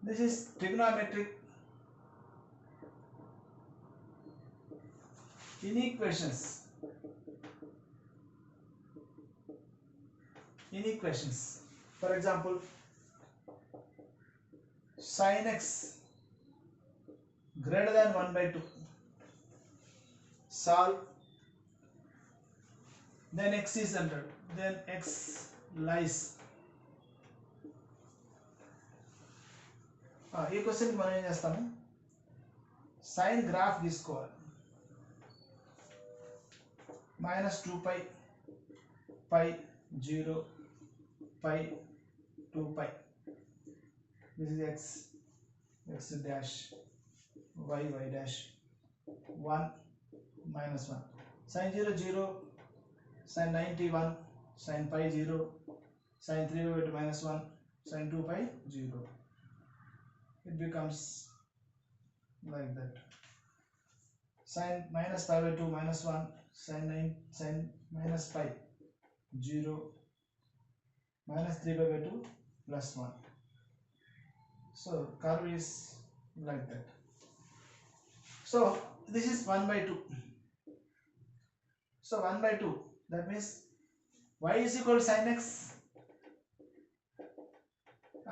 This is trigonometric inequations. For example, sin x greater than 1 by 2. Solve. Then x is entered. Then x lies. ఈ క్వశ్చన్కి మనం ఏం చేస్తాము, sign graph తీసుకోవాలి. -2 π π 0 π 2 π. This is x, x dash, y, y dash, 1 -1. Sin 0 0, sin 90 1, sin pi 0, sin 3 by 2 -1, sin 2 pi 0. It becomes like that. Sin minus pi by 2 -1, sin minus pi 0, minus 3 pi by 2 plus 1. So curve is like that. So this is 1 by 2. So 1 by 2, that means y is equal to sin x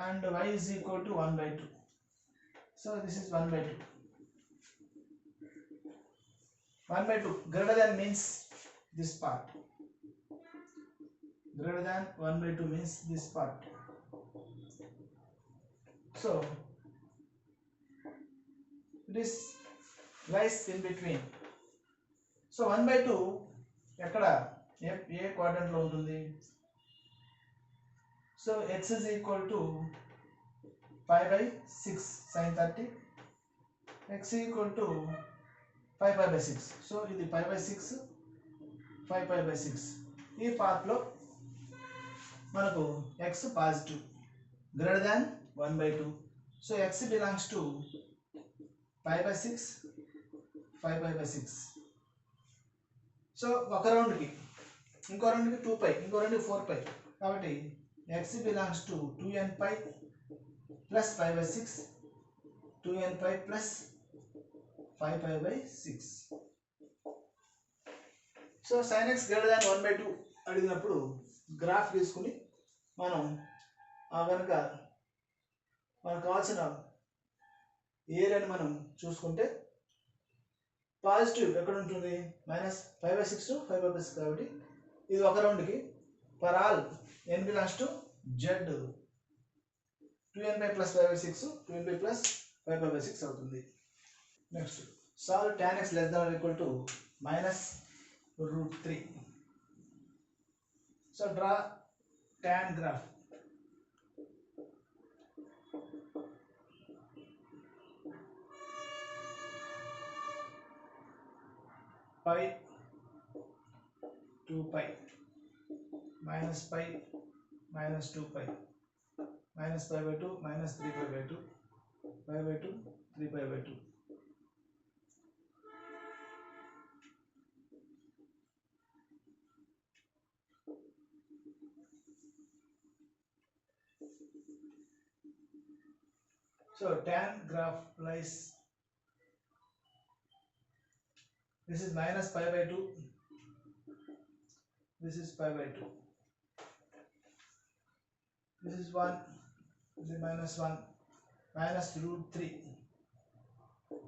and y is equal to 1 by 2. So this is 1 by 2. 1 by 2 greater than means this part. Greater than 1 by 2 means this part. So this lies in between. So 1 by 2 ఎక్కడ ఏ quadrant లో ఉంటుంది? So x is equal to pi by 6 sin 30, x equal to 5 pi by 6. So ఇది pi by 6, 5 pi by 6. ఈ part లో మనకు x positive greater than 1 by 2. So x belongs to pi by 6, 5 pi by 6. So ఒక రౌండ్కి, ఇంకో రౌండ్కి 2 pi, ఇంకో రౌండ్కి 4 pi. కాబట్టి x belongs to 2n pi plus pi by 6, 2n pi plus 5 pi by 6. So sin x greater than 1 by 2 అడిగినప్పుడు graph తీసుకుని మనం కనుక మనకు కావాల్సిన ఏరియాని మనం చూసుకుంటే పాజిటివ్ ఎక్కడ ఉంటుంది? -5 by 6 to 5 by 6. కాబట్టి ఇది ఒక రౌండ్కి for all n belongs to z 2n by plus 5 by 6, 2n by plus 5 by 6 అవుతుంది. Next solve tan x less than or equal to -√3. So draw tan graph. pi 2 pi minus pi minus 2 pi minus pi by 2 minus 3 pi by 2 pi by 2 3 pi by 2. So tan graph lies, this is minus pi by 2, this is pi by 2, this is 1, this is -1, minus √3,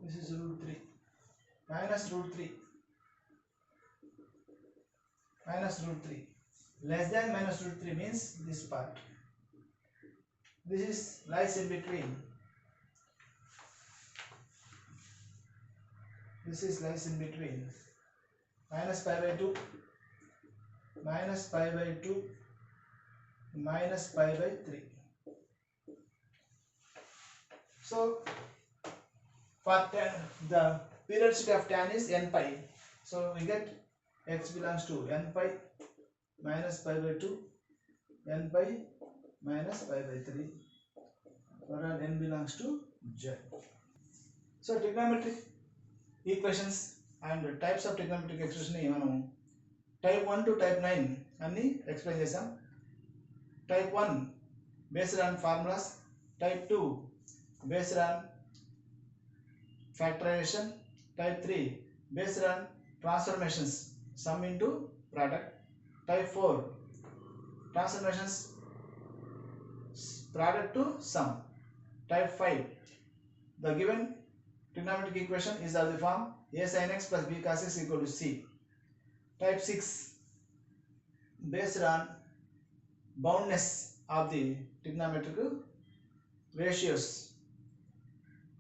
this is √3, minus √3, minus √3, less than minus √3 means this part. This is lies in between. This is lies in between minus pi by 2, minus pi by 2, minus pi by 3. So for tan, the periodicity of tan is n pi. So we get x belongs to n pi minus pi by 2, n pi minus pi by 3, whereas n belongs to z. So trigonometric equations and types of trigonometric expression ని మనం type 1 to type 9 అన్ని explain చేసాం. type 1 based on formulas, type 2 based on factorization. Type 3 based on transformations, sum into product. Type 4 transformations product to sum. Type 5 the given trigonometric equation is of the form a sin x plus b cos x equal to c. Type 6 based on boundness of the trigonometric ratios.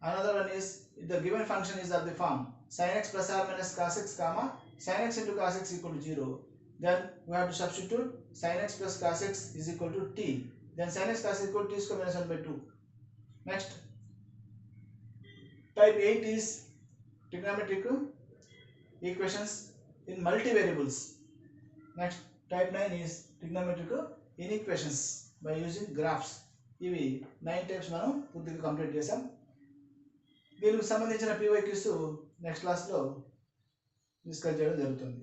Another one is the given function is of the form sin x plus or minus cos x comma sin x into cos x equal to 0. Then we have to substitute sin x plus cos x is equal to t. Then sin x cos x equal to t square minus 1 by 2. Next, type 8 is trigonometric equations in multivariables. Next, type 9 is trigonometric inequations by using graphs. ఇవి 9 types మనం పూర్తిగా complete చేసాం. దీనికి సంబంధించిన PYQs next క్లాస్లో discuss చేయడం జరుగుతుంది.